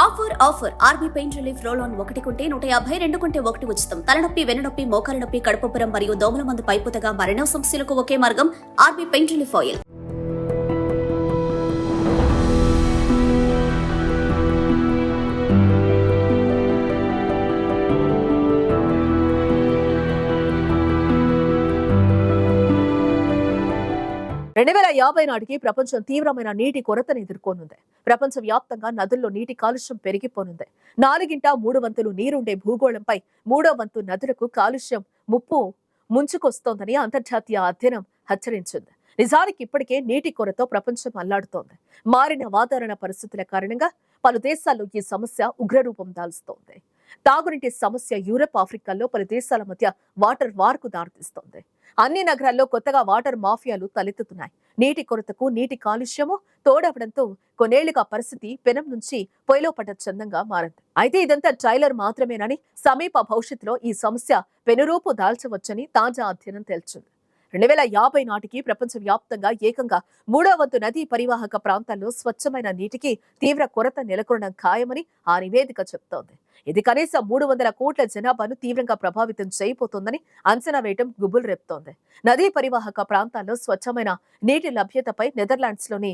Offer RB pain relief roll on 1 కొంటే 150, 2 కొంటే 1 ఉచితం. తలనొప్పి, వెన్నునొప్పి, మోకాల నొప్పి, కడుపుబ్బరం మరియు దోమల మందు పైపుతగా మరెన్నో సమస్యలకు ఒకే మార్గం ఆర్బీ పెయిన్ రిలీఫ్ ఆయిల్. నాటికి ప్రపంచం తీవ్రమైన నీటి కొరతను ఎదుర్కొనుంది. ప్రపంచ వ్యాప్తంగా నదుల్లో నీటి కాలుష్యం పెరిగిపోనుంది. 3/4 నీరుండే భూగోళంపై 3వ వంతు నదులకు కాలుష్యం ముప్పు ముంచుకొస్తోందని అంతర్జాతీయ అధ్యయనం హెచ్చరించింది. నిజానికి ఇప్పటికే నీటి కొరతో ప్రపంచం అల్లాడుతోంది. మారిన వాతావరణ పరిస్థితుల కారణంగా పలు దేశాల్లో ఈ సమస్య ఉగ్రరూపం దాల్స్తోంది. తాగునీటి సమస్య యూరప్, ఆఫ్రికాల్లో పలు దేశాల మధ్య వాటర్ వార్ కు దారితీస్తోంది. అన్ని నగరాల్లో కొత్తగా వాటర్ మాఫియాలు తలెత్తుతున్నాయి. నీటి కొరతకు నీటి కాలుష్యము తోడవడంతో కొన్నేళ్లుగా పరిస్థితి పెనం నుంచి పొయ్యిలో పడ్డ చందంగా మారింది. అయితే ఇదంతా ట్రైలర్ మాత్రమేనని, సమీప భవిష్యత్తులో ఈ సమస్య పెనురూపు దాల్చవచ్చని తాజా అధ్యయనం తేల్చింది. 2050 నాటికి ప్రపంచ వ్యాప్తంగా ఏకంగా 3వ వంతు నదీ పరివాహక ప్రాంతాల్లో స్వచ్ఛమైన నీటికి తీవ్ర కొరత నెలకొనడం ఖాయమని ఆ నివేదిక చెబుతోంది. ఇది కనీసం 300 కోట్ల జనాభాను తీవ్రంగా ప్రభావితం చేయబోతోందని అంచనా వేయడం గుబులు రేపుతోంది. నదీ పరివాహక ప్రాంతాల్లో స్వచ్ఛమైన నీటి లభ్యతపై నెదర్లాండ్స్ లోని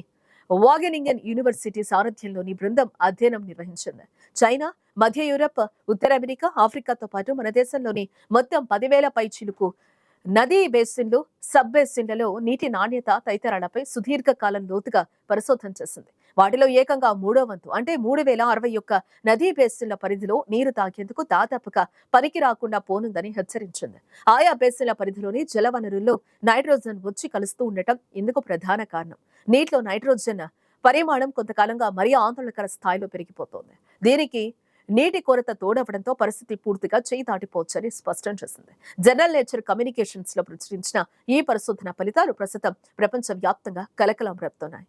వాగెనింగన్ యూనివర్సిటీ సారథ్యంలోని బృందం అధ్యయనం నిర్వహించింది. చైనా, మధ్య యూరప్, ఉత్తర అమెరికా, ఆఫ్రికాతో పాటు మన దేశంలోని మొత్తం 10,000 పైచిలుకు నదీ బేసిన్లు, సబ్ బేసిన్లలో నీటి నాణ్యత తదితరాలపై సుదీర్ఘకాలం లోతుగా పరిశోధన చేసింది. వాటిలో ఏకంగా 3వ వంతు అంటే 3,061 నదీ బేసిన్ల పరిధిలో నీరు తాగేందుకు దాదాపుగా పనికి రాకుండా పోనుందని హెచ్చరించింది. ఆయా బేసిన్ల పరిధిలోని జలవనరుల్లో నైట్రోజన్ వచ్చి కలుస్తూ ఉండటం ఇందుకు ప్రధాన కారణం. నీటిలో నైట్రోజన్ పరిమాణం కొంతకాలంగా మరీ ఆందోళనకర స్థాయిలో పెరిగిపోతోంది. దీనికి నీటి కొరత తోడవడంతో పరిస్థితి పూర్తిగా చేయి దాటిపోవచ్చని స్పష్టం చేసింది. జనరల్ నేచర్ కమ్యూనికేషన్స్ లో ప్రచురించిన ఈ పరిశోధన ఫలితాలు ప్రస్తుతం ప్రపంచ వ్యాప్తంగా కలకలం రేపుతున్నాయి.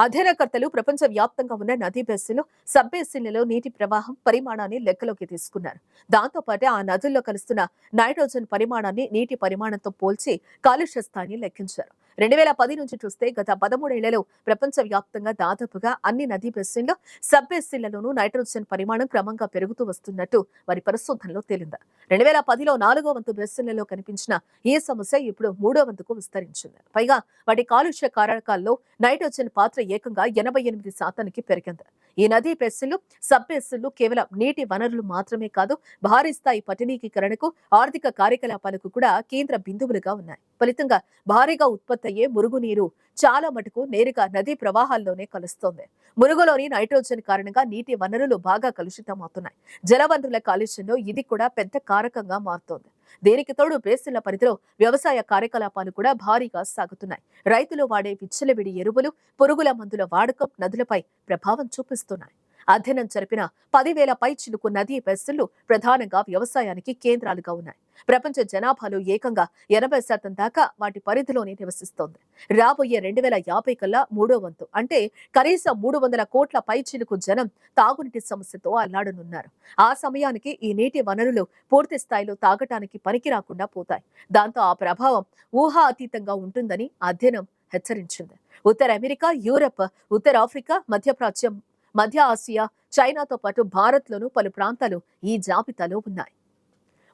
అధ్యయనకర్తలు ప్రపంచ వ్యాప్తంగా ఉన్న నదీ బేసిన్లు, సబ్ బేసిన్లలో నీటి ప్రవాహం పరిమాణాన్ని లెక్కలోకి తీసుకున్నారు. దాంతో పాటు ఆ నదుల్లో కలుస్తున్న నైట్రోజన్ పరిమాణాన్ని నీటి పరిమాణంతో పోల్చి కాలుష్య స్థాయిని లెక్కించారు. 2010 నుంచి చూస్తే గత 13 ఏళ్లలో ప్రపంచ వ్యాప్తంగా దాదాపుగా అన్ని నదీ బేసిన్లు, సబ్ బేసిన్లలోనూ నైట్రోజన్ పరిమాణం క్రమంగా పెరుగుతూ వస్తున్నట్టు వారి పరిశోధనలో తేలింది. 2010లో 4వ వంతు బేసిన్లలో కనిపించిన ఈ సమస్య ఇప్పుడు 3వ వంతుకు విస్తరించింది. పైగా వాటి కాలుష్య కారకాల్లో నైట్రోజన్ పాత్ర ఏకంగా 88% పెరిగింది. ఈ నదీ బేసిన్లు, సబ్ బేసిన్లు కేవలం నీటి వనరులు మాత్రమే కాదు, భారీ స్థాయి పట్టణీకరణకు, ఆర్థిక కార్యకలాపాలకు కూడా కేంద్ర బిందువులుగా ఉన్నాయి. ఫలితంగా భారీగా ఉత్పత్తి అయ్యే మురుగునీరు చాలా మటుకు నేరుగా నదీ ప్రవాహాల్లోనే కలుస్తోంది. మురుగులోని నైట్రోజన్ కారణంగా నీటి వనరులు బాగా కలుషితమవుతున్నాయి. జలవనరుల కాలుష్యంలో ఇది కూడా పెద్ద కారకంగా మారుతోంది. దీనికి తోడు బేసిన్ల పరిధిలో వ్యవసాయ కార్యకలాపాలు కూడా భారీగా సాగుతున్నాయి. రైతులు వాడే విచ్చలవిడి ఎరువులు, పురుగుల మందుల వాడకం నదులపై ప్రభావం చూపిస్తున్నాయి. అధ్యయనం జరిపిన 10,000 పైచిలుకు నదీ బేసిన్లు ప్రధానంగా వ్యవసాయానికి కేంద్రాలుగా ఉన్నాయి. ప్రపంచ జనాభాలో ఏకంగా 80% దాకా వాటి పరిధిలోనే నివసిస్తోంది. రాబోయే 2050 కల్లా 3వ వంతు అంటే కనీసం 300 కోట్ల పైచిలుకు జనం తాగునీటి సమస్యతో అల్లాడనున్నారు. ఆ సమయానికి ఈ నీటి వనరులు పూర్తి స్థాయిలో తాగటానికి పనికి రాకుండా పోతాయి. దాంతో ఆ ప్రభావం ఊహా అతీతంగా ఉంటుందని అధ్యయనం హెచ్చరించింది. ఉత్తర అమెరికా, యూరప్, ఉత్తర ఆఫ్రికా, మధ్యప్రాచ్యం, మధ్య ఆసియా, చైనాతో పాటు భారత్లోనూ పలు ప్రాంతాలు ఈ జాబితాలో ఉన్నాయి.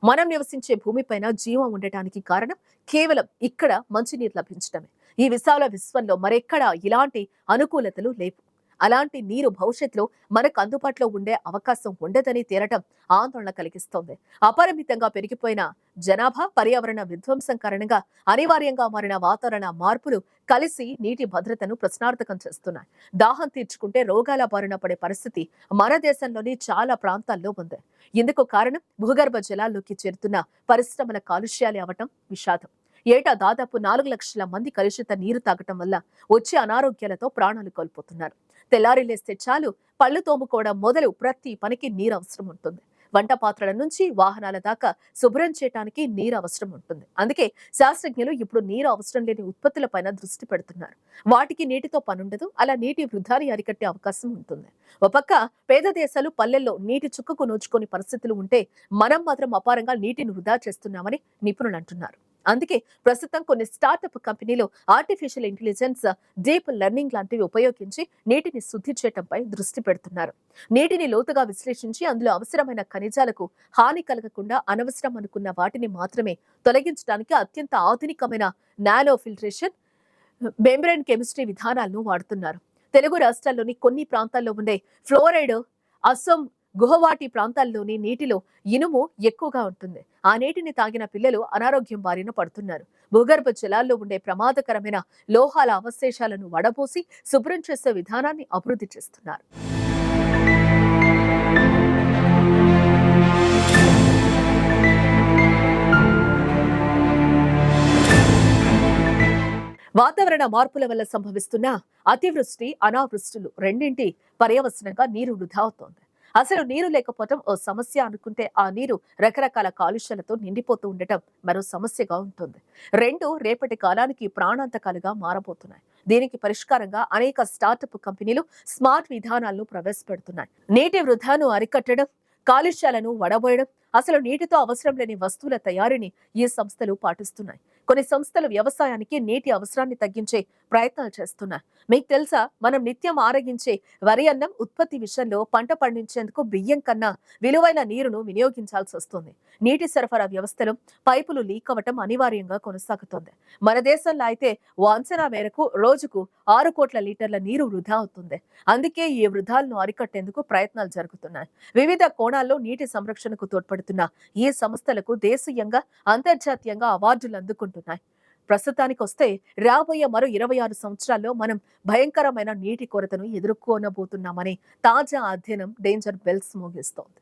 మనం నివసించే భూమిపైన జీవం ఉండటానికి కారణం కేవలం ఇక్కడ మంచినీరు లభించడమే. ఈ విశాల విశ్వంలో మరెక్కడా ఇలాంటి అనుకూలతలు లేవు. అలాంటి నీరు భవిష్యత్తులో మనకు అందుబాటులో ఉండే అవకాశం ఉండదని తేలటం ఆందోళన కలిగిస్తోంది. అపరిమితంగా పెరిగిపోయిన జనాభా, పర్యావరణ విధ్వంసం కారణంగా అనివార్యంగా మారిన వాతావరణ మార్పులు కలిసి నీటి భద్రతను ప్రశ్నార్థకం చేస్తున్నాయి. దాహం తీర్చుకుంటే రోగాల బారిన పడే పరిస్థితి మన దేశంలోని చాలా ప్రాంతాల్లో ఉంది. ఇందుకు కారణం భూగర్భ జలాల్లోకి చేరుతున్న పరిశ్రమల కాలుష్యాలే అవటం విషాదం. ఏటా దాదాపు 4 లక్షల మంది కలుషిత నీరు తాగటం వల్ల వచ్చే అనారోగ్యాలతో ప్రాణాలు కోల్పోతున్నారు. తెల్లారి లేస్తే చాలు పళ్ళు తోముకోవడం మొదలు ప్రతి పనికి నీరు అవసరం ఉంటుంది. వంట పాత్రల నుంచి వాహనాల దాకా శుభ్రం చేయడానికి నీరు అవసరం ఉంటుంది. అందుకే శాస్త్రజ్ఞులు ఇప్పుడు నీరు అవసరం లేని ఉత్పత్తులపైన దృష్టి పెడుతున్నారు. వాటికి నీటితో పనుండదు. అలా నీటి వృధాని అరికట్టే అవకాశం ఉంటుంది. ఒక పక్క పేద దేశాలు పల్లెల్లో నీటి చుక్కకు నోచుకొని పరిస్థితులు ఉంటే మనం మాత్రం అపారంగా నీటిని వృధా చేస్తున్నామని నిపుణులు అంటున్నారు. అందుకే ప్రస్తుతం కొన్ని స్టార్టప్ కంపెనీలు ఆర్టిఫిషియల్ ఇంటెలిజెన్స్, డీప్ లెర్నింగ్ లాంటివి ఉపయోగించి నీటిని శుద్ధి చేయడంపై దృష్టి పెడుతున్నారు. నీటిని లోతుగా విశ్లేషించి అందులో అవసరమైన ఖనిజాలకు హాని కలగకుండా అనవసరం అనుకున్న వాటిని మాత్రమే తొలగించడానికి అత్యంత ఆధునికమైన నానో ఫిల్టరేషన్, మెంబ్రేన్ కెమిస్ట్రీ విధానాలను వాడుతున్నారు. తెలుగు రాష్ట్రాల్లోని కొన్ని ప్రాంతాల్లో ఉండే ఫ్లోరైడ్, అసోం, గుహవాటి ప్రాంతాల్లోని నీటిలో ఇనుము ఎక్కువగా ఉంటుంది. ఆ నీటిని తాగిన పిల్లలు అనారోగ్యం బారిన పడుతున్నారు. భూగర్భ జలాల్లో ఉండే ప్రమాదకరమైన లోహాల అవశేషాలను వడపోసి శుభ్రం చేసే విధానాన్ని అభివృద్ధి చేస్తున్నారు. వాతావరణ మార్పుల వల్ల సంభవిస్తున్న అతివృష్టి, అనావృష్టులు రెండింటి పర్యవసనంగా నీరు వృధా అవుతోంది. అసలు నీరు లేకపోవటం ఓ సమస్య అనుకుంటే ఆ నీరు రకరకాల కాలుష్యాలతో నిండిపోతూ ఉండటం మరో సమస్యగా ఉంటుంది. రెండు రేపటి కాలానికి ప్రాణాంతకాలుగా మారబోతున్నాయి. దీనికి పరిష్కారంగా అనేక స్టార్టప్ కంపెనీలు స్మార్ట్ విధానాలను ప్రవేశపెడుతున్నాయి. నీటి వృధాను అరికట్టడం, కాలుష్యాలను వడబోయడం, అసలు నీటితో అవసరం లేని వస్తువుల తయారీని ఈ సంస్థలు పాటిస్తున్నాయి. కొన్ని సంస్థలు వ్యవసాయానికి నీటి అవసరాన్ని తగ్గించే ప్రయత్నాలు చేస్తున్నాయి. మీకు తెలుసా, మనం నిత్యం ఆరగించే వరి అన్నం ఉత్పత్తి విషయంలో పంట పండించేందుకు బియ్యం కన్నా విలువైన నీరును వినియోగించాల్సి వస్తుంది. నీటి సరఫరా వ్యవస్థలో పైపులు లీక్ అవ్వటం అనివార్యంగా కొనసాగుతోంది. మన దేశంలో అయితే ఓ అంచనా మేరకు రోజుకు 6 కోట్ల లీటర్ల నీరు వృధా అవుతుంది. అందుకే ఈ వృధాలను అరికట్టేందుకు ప్రయత్నాలు జరుగుతున్నాయి. వివిధ కోణాల్లో నీటి సంరక్షణకు తోడ్పడుతున్న ఈ సంస్థలకు దేశీయంగా, అంతర్జాతీయంగా అవార్డులు అందుకుంటున్నాయి. ప్రస్తుతానికి వస్తే రాబోయే మరో 26 సంవత్సరాల్లో మనం భయంకరమైన నీటి కొరతను ఎదుర్కొనబోతున్నామని తాజా అధ్యయనం డేంజర్ బెల్స్ మోగిస్తోంది.